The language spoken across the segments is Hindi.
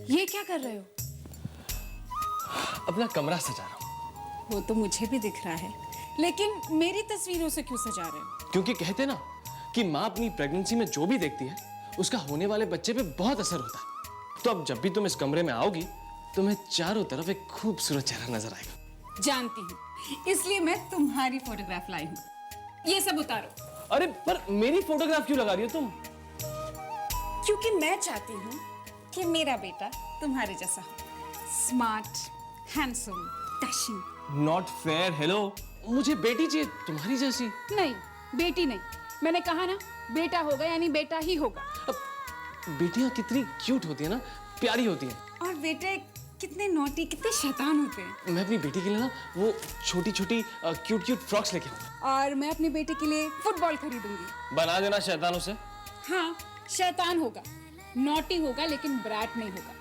ये क्या कर रहे हो? अपना कमरा सजा रहा हूँ। वो तो मुझे भी दिख रहा है, लेकिन मेरी तस्वीरों से क्यों सजा रहे हो? क्योंकि कहते ना कि माँ अपनी प्रेगनेंसी में जो भी देखती है उसका होने वाले बच्चे पे बहुत असर होता है। तो अब जब भी तुम इस कमरे में आओगी तुम्हें चारों तरफ एक खूबसूरत चेहरा नजर आएगा। जानती हूँ, इसलिए मैं तुम्हारी फोटोग्राफ लाई हूँ। ये सब उतारो। अरे पर मेरी फोटोग्राफ क्यों लगा रही हो तुम? क्योंकि मैं चाहती हूँ कि मेरा बेटा तुम्हारे जैसा हो, smart, handsome, dashing. Not fair. Hello, मुझे बेटी चाहिए तुम्हारी जैसी। नहीं, बेटी नहीं, मैंने कहा ना, बेटा होगा यानी बेटा ही होगा। अब बेटियां कितनी क्यूट होती है ना, प्यारी होती है। और बेटे कितने नॉटी, कितने शैतान होते हैं। मैं अपनी बेटी के लिए ना वो छोटी छोटी क्यूट क्यूट फ्रॉक्स लेके आऊंगा। और मैं अपने बेटे के लिए फुटबॉल खरीदूंगी। बना देना शैतानों से। हाँ, शैतान होगा, नॉटी होगा, लेकिन ब्रैट नहीं होगा।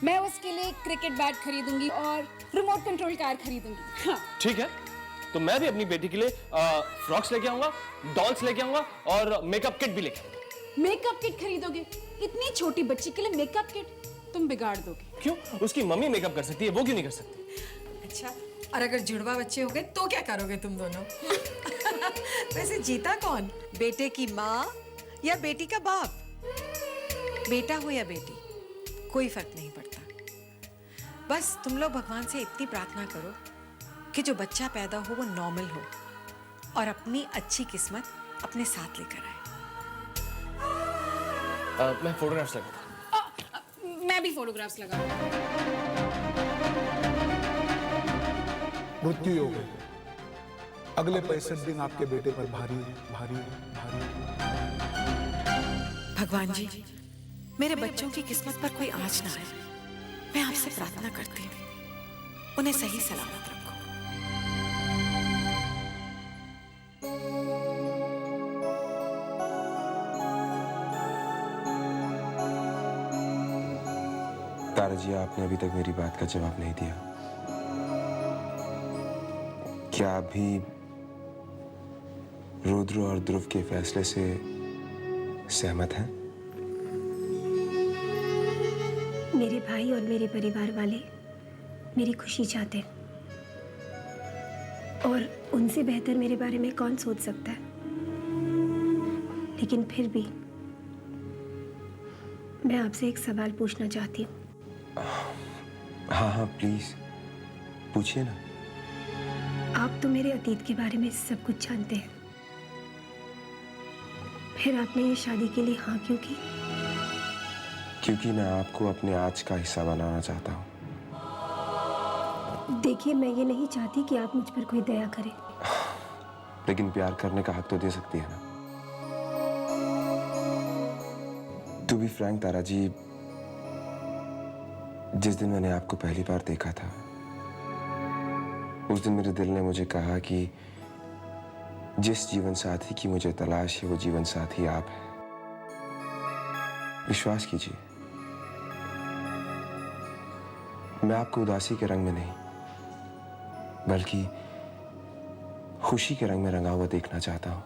मैं उसके लिए क्रिकेट बैट खरीदूंगी और रिमोट कंट्रोल कार खरीदूंगी। हाँ। ठीक है, तो मैं भी अपनी बेटी के लिए फ्रॉक्स लेके आऊंगा, डॉल्स लेके आऊंगा और मेकअप किट भी लेके आऊंगा। मेकअप किट खरीदोगे? इतनी छोटी बच्ची के लिए मेकअप किट? तुम बिगाड़ दोगे। क्यों? उसकी मम्मी मेकअप कर सकती है, वो क्यों नहीं कर सकती? अच्छा, और अगर जुड़वा बच्चे हो गए तो क्या करोगे तुम दोनों? वैसे जीता कौन, बेटे की माँ या बेटी का बाप? बेटा हो या बेटी, कोई फर्क नहीं पड़ता। बस तुम लोग भगवान से इतनी प्रार्थना करो कि जो बच्चा पैदा हो वो नॉर्मल हो और अपनी अच्छी किस्मत अपने साथ लेकर आए। मैं फोटोग्राफ्स लगाता हूं। मैं भी फोटोग्राफ्स लगाऊंगा। मृत्यु योग है। अगले 65 दिन आपके बेटे पर भारी भारी भारी। भगवान जी, मेरे बच्चों की किस्मत पर कोई आँच ना आए। मैं आपसे प्रार्थना करती हूँ, उन्हें सही सलामत रखो। तारा जी, आपने अभी तक मेरी बात का जवाब नहीं दिया। क्या आप भी रुद्र और ध्रुव के फैसले से सहमत हैं? मेरे भाई और मेरे परिवार वाले मेरी खुशी चाहते हैं, और उनसे बेहतर मेरे बारे में कौन सोच सकता है। लेकिन फिर भी मैं आपसे एक सवाल पूछना चाहती हूँ। हाँ हाँ, प्लीज पूछिए ना। आप तो मेरे अतीत के बारे में सब कुछ जानते हैं, फिर आपने ये शादी के लिए हाँ क्यों की? क्योंकि मैं आपको अपने आज का हिस्सा बनाना चाहता हूँ। देखिए, मैं ये नहीं चाहती कि आप मुझ पर कोई दया करें। लेकिन प्यार करने का हक तो दे सकती है ना। टू बी फ्रैंक तारा जी, जिस दिन मैंने आपको पहली बार देखा था उस दिन मेरे दिल ने मुझे कहा कि जिस जीवन साथी की मुझे तलाश है वो जीवन साथी आप हैं। विश्वास कीजिए, मैं आपको उदासी के रंग में नहीं बल्कि खुशी के रंग में रंगा हुआ देखना चाहता हूं।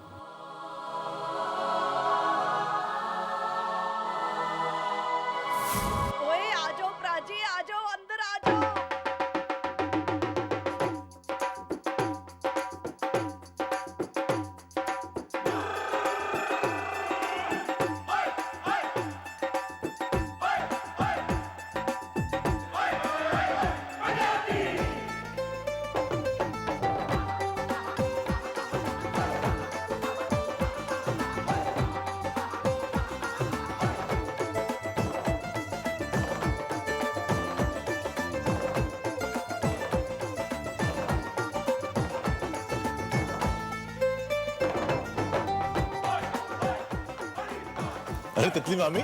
ओए आ जाओ प्राची, आ जाओ, अंदर आ जाओ। अरे तितली मामी,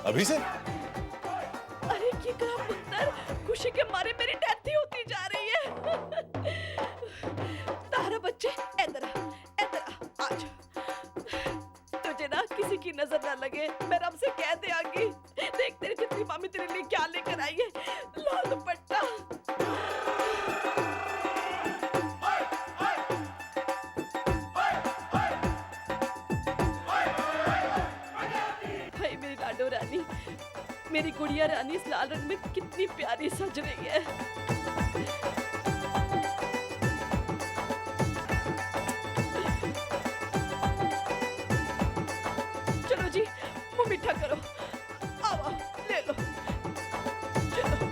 अभी से? अरे ये करा पुत्र, खुशी के मारे मेरी डेथ ही होती जा रही है। तारा बच्चे, इधर आ, आज तुझे ना किसी की नजर ना लगे, मैं रब से कह दे आगी। देख तेरी तितली मामी तेरे लिए क्या लेकर आई है, लाल दुपट्टा। भाई मेरी लाडो रानी, मेरी गुड़िया रानी इस लाल रंग में कितनी प्यारी सज रही है। चलो जी, मुंह मीठा करो। आओ, ले लो। चलो।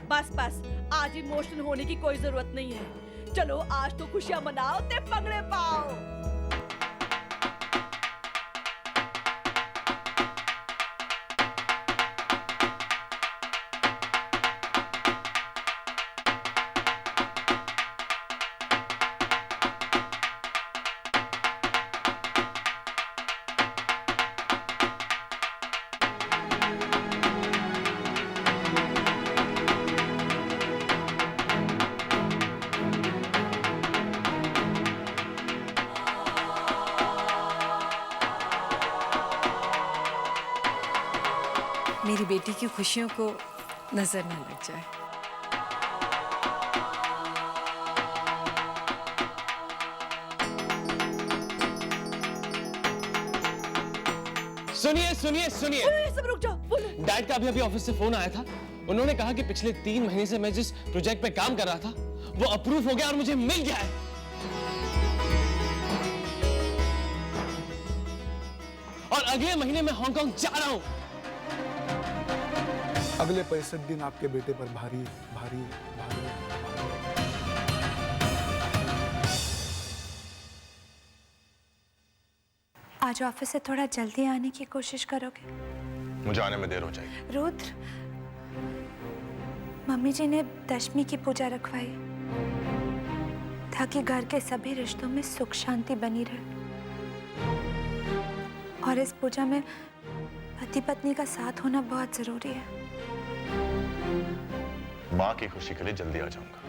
बस बस, आज इमोशनल होने की कोई जरूरत नहीं है। चलो आज तो खुशियां मनाओ ते पंगड़े पाओ। मेरी बेटी की खुशियों को नजर न लग जाए। सुनिए सुनिए सुनिए, सब रुक जाओ, बोलो। डैड का अभी ऑफिस से फोन आया था। उन्होंने कहा कि पिछले 3 महीने से मैं जिस प्रोजेक्ट पे काम कर रहा था वो अप्रूव हो गया और मुझे मिल गया है। और अगले महीने मैं हांगकांग जा रहा हूं। अगले 65 दिन आपके बेटे पर भारी भारी भारी। आज ऑफिस से थोड़ा जल्दी आने की कोशिश करोगे? मुझे आने में देर हो जाएगी। रुद्र, मम्मी जी ने दशमी की पूजा रखवाई ताकि घर के सभी रिश्तों में सुख शांति बनी रहे। और इस पूजा में पति पत्नी का साथ होना बहुत जरूरी है। माँ की खुशी के लिए जल्दी आ जाऊंगा।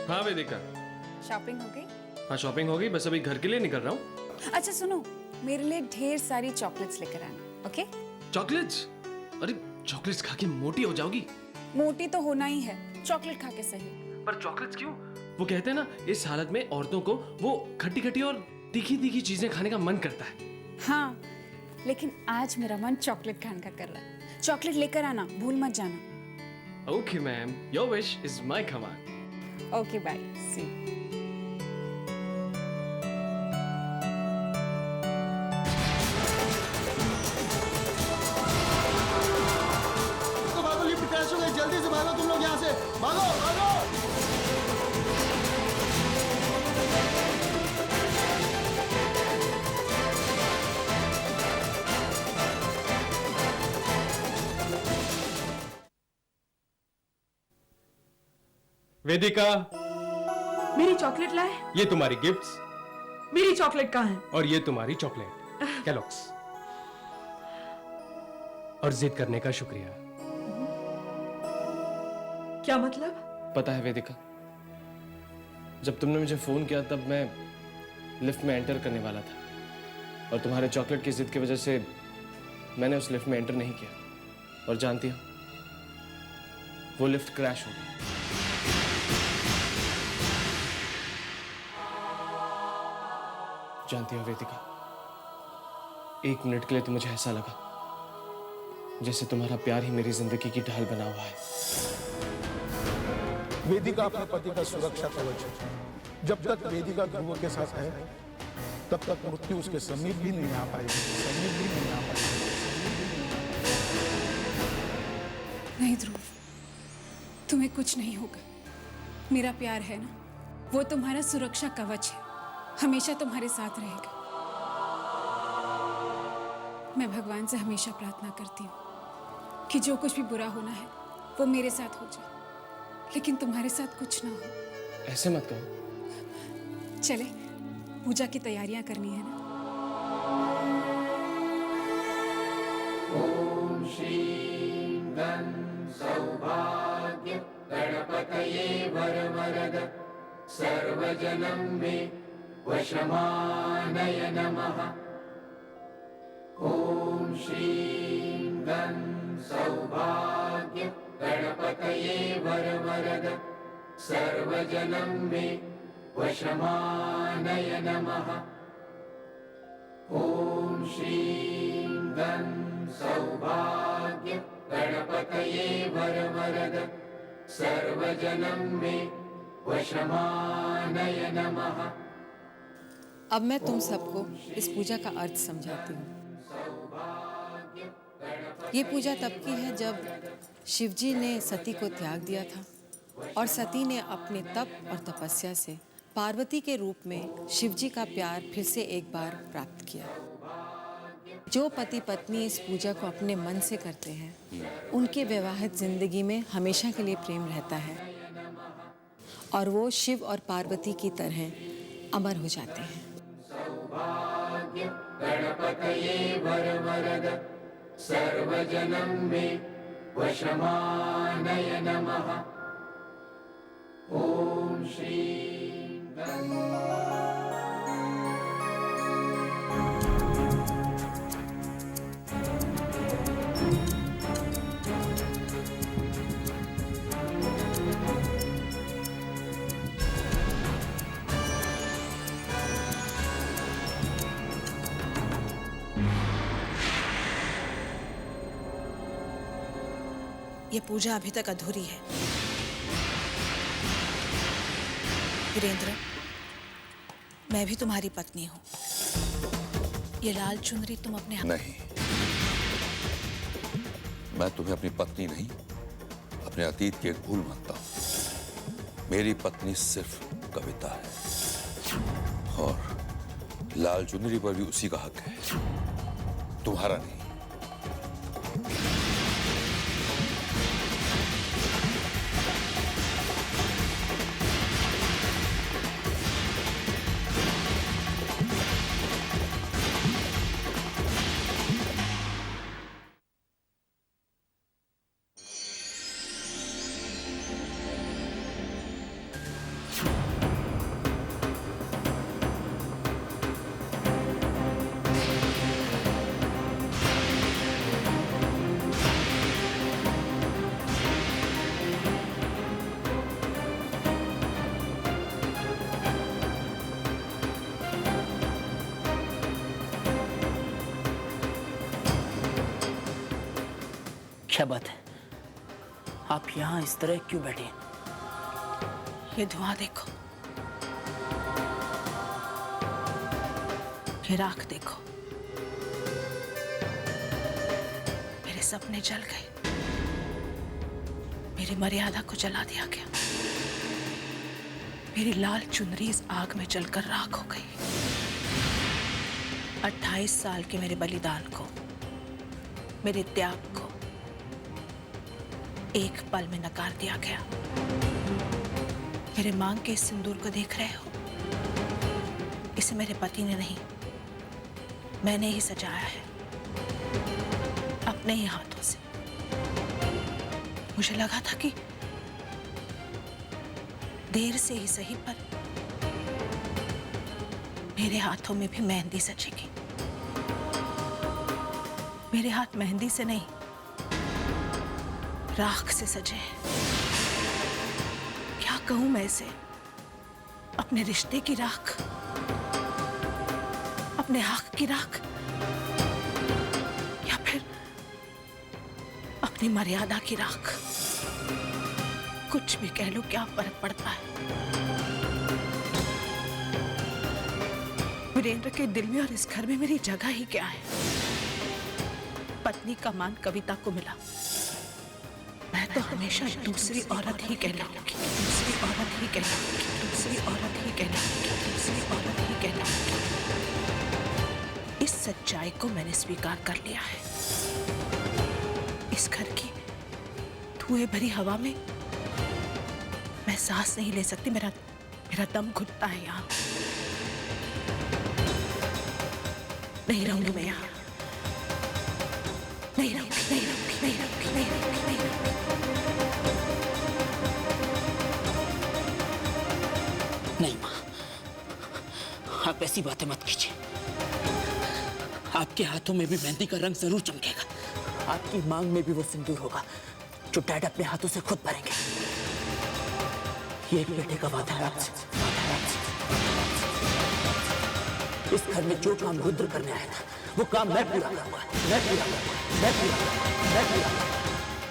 हाँ वेदिका, शॉपिंग हो गई? हाँ शॉपिंग हो गई, बस अभी घर के लिए निकल रहा हूँ। अच्छा सुनो, मेरे लिए ढेर सारी चॉकलेट्स लेकर आना, ओके? चॉकलेट्स? अरे चॉकलेट्स खा के मोटी हो जाओगी। मोटी तो होना ही है, चॉकलेट खा के सही। पर चॉकलेट्स क्यों? वो कहते हैं ना, इस हालत में औरतों को वो खट्टी खट्टी और तीखी तीखी चीजें खाने का मन करता है। हाँ, लेकिन आज मेरा मन चॉकलेट खाने का कर रहा है। चॉकलेट लेकर आना, भूल मत जाना। Okay ma'am, your wish is my command. Okay bye, see you. भागो, लिफ्ट क्रैश हो गई, जल्दी से भागो तुम लोग यहाँ से, भागो भागो। वेदिका, मेरी चॉकलेट लाए? ये तुम्हारी गिफ्ट्स मेरी चॉकलेट कहाँ है? और ये तुम्हारी चॉकलेट कैलॉग्स। और जिद करने का शुक्रिया। क्या मतलब? पता है वेदिका, जब तुमने मुझे फोन किया तब मैं लिफ्ट में एंटर करने वाला था और तुम्हारे चॉकलेट की जिद की वजह से मैंने उस लिफ्ट में एंटर नहीं किया। और जानती हो, वो लिफ्ट क्रैश हो गई। जानती हो वेदिका, 1 मिनट के लिए तो मुझे ऐसा लगा जैसे तुम्हारा प्यार ही मेरी जिंदगी की ढाल बना हुआ है। वेदिका अपने पति का सुरक्षा कवच है। जब तक वेदिका ध्रुव के साथ है तब तक मृत्यु उसके समीप भी नहीं आ पाएगी, समीप भी नहीं आ पाएगी। नहीं ध्रुव, तुम्हें कुछ नहीं होगा। मेरा प्यार है ना, वो तुम्हारा सुरक्षा कवच है, हमेशा तुम्हारे साथ रहेगा। मैं भगवान से हमेशा प्रार्थना करती हूँ कि जो कुछ भी बुरा होना है वो मेरे साथ हो जाए, लेकिन तुम्हारे साथ कुछ ना हो। ऐसे मत कहो। चले, पूजा की तैयारियां करनी है ना। ओम श्रीं गं सौभाग्य गणपतये वरवरद सर्वजनं मे वशमानय नमः। ओम श्रीं गं सौभाग्य गणपतये वरवरद सर्वजनं मे वशमानय नमः। ओम श्रीं गं सौभाग्य गणपतये वरवरद सर्वजनं मे वशमानय नमः। अब मैं तुम सबको इस पूजा का अर्थ समझाती हूँ। ये पूजा तब की है जब शिवजी ने सती को त्याग दिया था और सती ने अपने तप और तपस्या से पार्वती के रूप में शिवजी का प्यार फिर से एक बार प्राप्त किया। जो पति पत्नी इस पूजा को अपने मन से करते हैं उनके वैवाहिक जिंदगी में हमेशा के लिए प्रेम रहता है और वो शिव और पार्वती की तरह अमर हो जाते हैं। सौभाग्य गणपतये वरवरद सर्वजनं मे वशमानय नमः। ओम श्रीं ये पूजा अभी तक अधूरी है। वीरेंद्र, मैं भी तुम्हारी पत्नी हूँ। ये लाल चुनरी तुम अपने नहीं, मैं तुम्हें अपनी पत्नी नहीं, अपने अतीत की एक भूल मानता हूँ। मेरी पत्नी सिर्फ कविता है और लाल चुनरी पर भी उसी का हक है, तुम्हारा नहीं। क्या बात है, आप यहाँ इस तरह क्यों बैठे? ये धुआं देखो, ये राख देखो। मेरे सपने जल गए, मेरी मर्यादा को जला दिया गया। मेरी लाल चुनरी इस आग में जलकर राख हो गई। 28 साल के मेरे बलिदान को, मेरे त्याग को एक पल में नकार दिया गया। मेरे मांग के इस सिंदूर को देख रहे हो? इसे मेरे पति ने नहीं, मैंने ही सजाया है अपने ही हाथों से। मुझे लगा था कि देर से ही सही पर मेरे हाथों में भी मेहंदी सजेगी। मेरे हाथ मेहंदी से नहीं, राख से सजे हैं। क्या कहूं मैं इसे? अपने रिश्ते की राख, अपने हक की राख, या फिर अपनी मर्यादा की राख? कुछ भी कह लो, क्या फर्क पड़ता है? वीरेंद्र के दिल में और इस घर में मेरी जगह ही क्या है? पत्नी का मान कविता को मिला, मैं तो हमेशा दूसरी औरत ही कहलाऊंगी, दूसरी औरत ही कहलाऊंगी, दूसरी औरत ही कहलाऊंगी, दूसरी औरत ही कहलाऊंगी। इस सच्चाई को मैंने स्वीकार कर लिया है। इस घर की धुएं भरी हवा में मैं सांस नहीं ले सकती। मेरा दम घुटता है यहाँ। नहीं रहूंगी मैं यहाँ। नहीं रहूंगी, नहीं रहूंगी, नहीं रहूंगी, नहीं रहूंगी, नहीं रहूंगी। नहीं माँ, आप ऐसी बातें मत कीजिए। आपके हाथों में भी मेहंदी का रंग जरूर चमकेगा। आपकी मांग में भी वो सिंदूर होगा जो डैड अपने हाथों से खुद भरेंगे। ये एक बेटे का वादा है आपसे। इस घर में जो काम रुद्र करने आया था वो काम मैं पूरा करूंगा।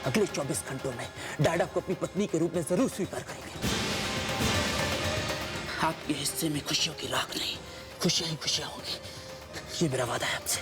अगले 24 घंटों में डैड आपको अपनी पत्नी के रूप में जरूर स्वीकार करेंगे। आपके हिस्से में खुशियों की राख नहीं, खुशियां ही खुशियां होंगी। ये मेरा वादा है आपसे।